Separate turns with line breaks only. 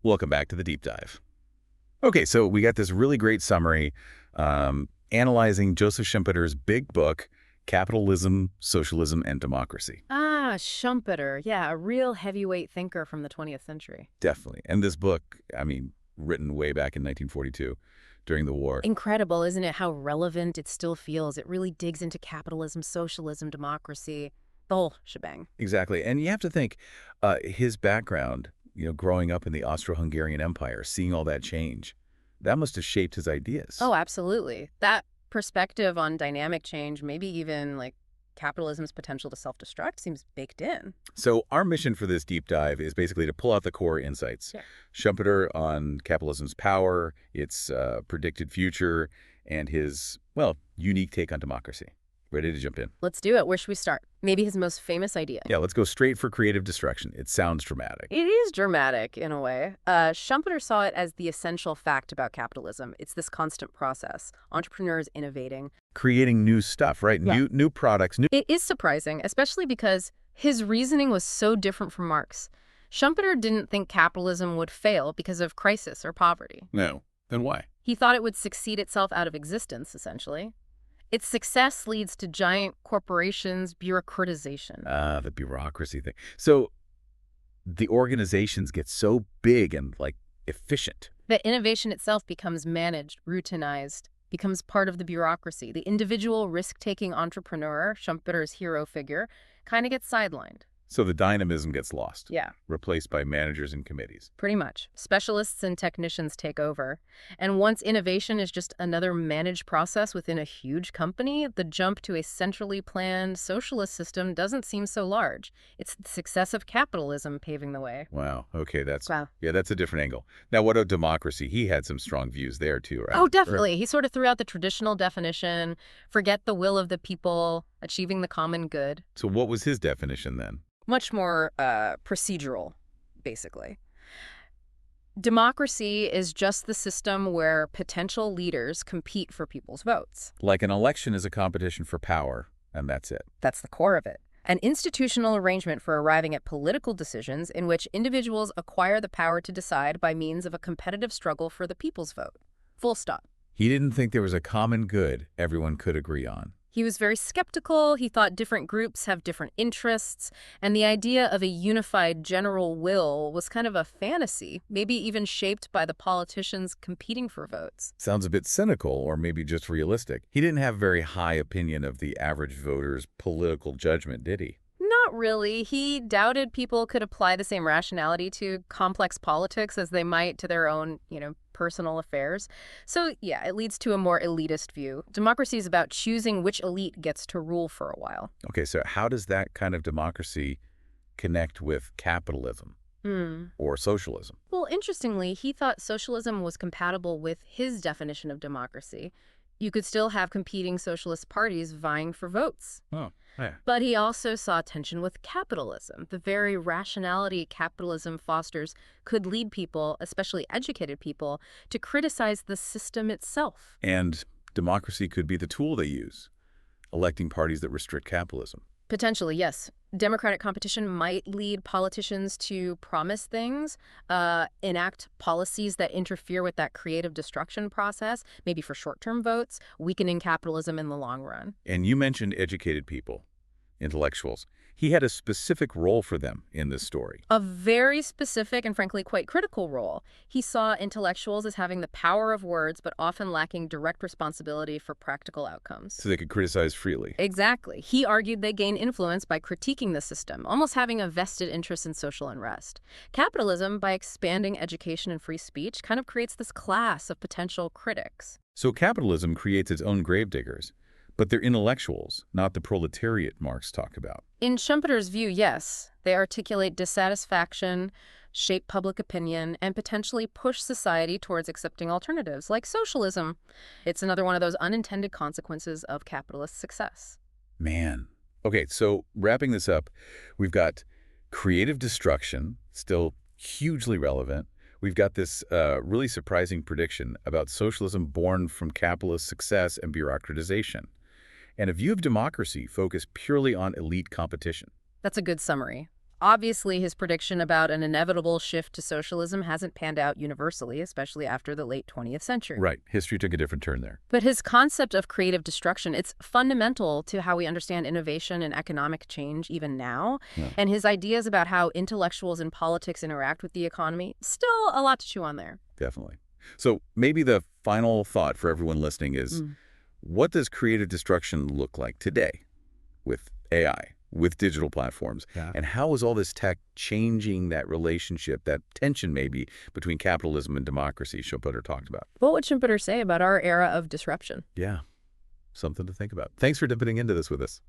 Welcome back to the deep dive. Okay, so we got this really great summary analyzing Joseph Schumpeter's big book, Capitalism, Socialism, and Democracy.
Ah, Schumpeter. Yeah, a real heavyweight thinker from the 20th century.
Definitely. And this book, written way back in 1942 during the war.
Incredible, isn't it, how relevant it still feels? It really digs into capitalism, socialism, democracy, the whole shebang.
Exactly. And you have to think his background, growing up in the Austro-Hungarian Empire, seeing all that change, that must have shaped his ideas.
Oh, absolutely. That perspective on dynamic change, maybe even like capitalism's potential to self-destruct, seems baked in.
So our mission for this deep dive is basically to pull out the core insights.
Yeah.
Schumpeter on capitalism's power, its predicted future, and his, unique take on democracy. Ready to jump in?
Let's do it. Where should we start? Maybe his most famous idea.
Yeah, let's go straight for creative destruction. It sounds dramatic.
It is dramatic, in a way. Schumpeter saw it as the essential fact about capitalism. It's this constant process. Entrepreneurs innovating.
Creating new stuff, right?
Yeah.
New products.
It is surprising, especially because his reasoning was so different from Marx. Schumpeter didn't think capitalism would fail because of crisis or poverty.
No. Then why?
He thought it would succeed itself out of existence, essentially. Its success leads to giant corporations, bureaucratization.
The bureaucracy thing. So the organizations get so big and, efficient.
The innovation itself becomes managed, routinized, becomes part of the bureaucracy. The individual risk-taking entrepreneur, Schumpeter's hero figure, kind of gets sidelined.
So the dynamism gets lost.
Yeah.
Replaced by managers and committees.
Pretty much. Specialists and technicians take over. And once innovation is just another managed process within a huge company, the jump to a centrally planned socialist system doesn't seem so large. It's the success of capitalism paving the way.
Wow. Okay, that's
Wow.
a different angle. Now, what about democracy? He had some strong views there too, right?
Oh, definitely. He sort of threw out the traditional definition, forget the will of the people, achieving the common good.
So what was his definition then?
Much more procedural, basically. Democracy is just the system where potential leaders compete for people's votes.
Like an election is a competition for power, and that's it.
That's the core of it. An institutional arrangement for arriving at political decisions in which individuals acquire the power to decide by means of a competitive struggle for the people's vote. Full stop.
He didn't think there was a common good everyone could agree on.
He was very skeptical. He thought different groups have different interests, and the idea of a unified general will was kind of a fantasy, maybe even shaped by the politicians competing for votes.
Sounds a bit cynical, or maybe just realistic. He didn't have very high opinion of the average voter's political judgment, did he?
Not really. He doubted people could apply the same rationality to complex politics as they might to their own, personal affairs. So, yeah, it leads to a more elitist view. Democracy is about choosing which elite gets to rule for a while.
Okay, so how does that kind of democracy connect with capitalism or socialism?
Well, interestingly, he thought socialism was compatible with his definition of democracy. You could still have competing socialist parties vying for votes.
Oh, yeah.
But he also saw tension with capitalism. The very rationality capitalism fosters could lead people, especially educated people, to criticize the system itself.
And democracy could be the tool they use, electing parties that restrict capitalism.
Potentially, yes. Democratic competition might lead politicians to promise things, enact policies that interfere with that creative destruction process, maybe for short-term votes, weakening capitalism in the long run.
And you mentioned educated people, intellectuals. He had a specific role for them in this story.
A very specific and frankly quite critical role. He saw intellectuals as having the power of words, but often lacking direct responsibility for practical outcomes.
So they could criticize freely.
Exactly. He argued they gain influence by critiquing the system, almost having a vested interest in social unrest. Capitalism, by expanding education and free speech, kind of creates this class of potential critics.
So capitalism creates its own gravediggers, but they're intellectuals, not the proletariat Marx talked about.
In Schumpeter's view, yes. They articulate dissatisfaction, shape public opinion, and potentially push society towards accepting alternatives, like socialism. It's another one of those unintended consequences of capitalist success.
Man. Okay, so wrapping this up, we've got creative destruction, still hugely relevant. We've got this really surprising prediction about socialism born from capitalist success and bureaucratization, and a view of democracy focused purely on elite competition.
That's a good summary. Obviously, his prediction about an inevitable shift to socialism hasn't panned out universally, especially after the late 20th century.
Right. History took a different turn there.
But his concept of creative destruction, it's fundamental to how we understand innovation and economic change even now.
Yeah,
And his ideas about how intellectuals and politics interact with the economy, still a lot to chew on there.
definitely. So maybe the final thought for everyone listening is, what does creative destruction look like today with AI, with digital platforms?
Yeah.
And how is all this tech changing that relationship, that tension maybe, between capitalism and democracy Schumpeter talked about?
What would Schumpeter say about our era of disruption?
Yeah, something to think about. Thanks for dipping into this with us.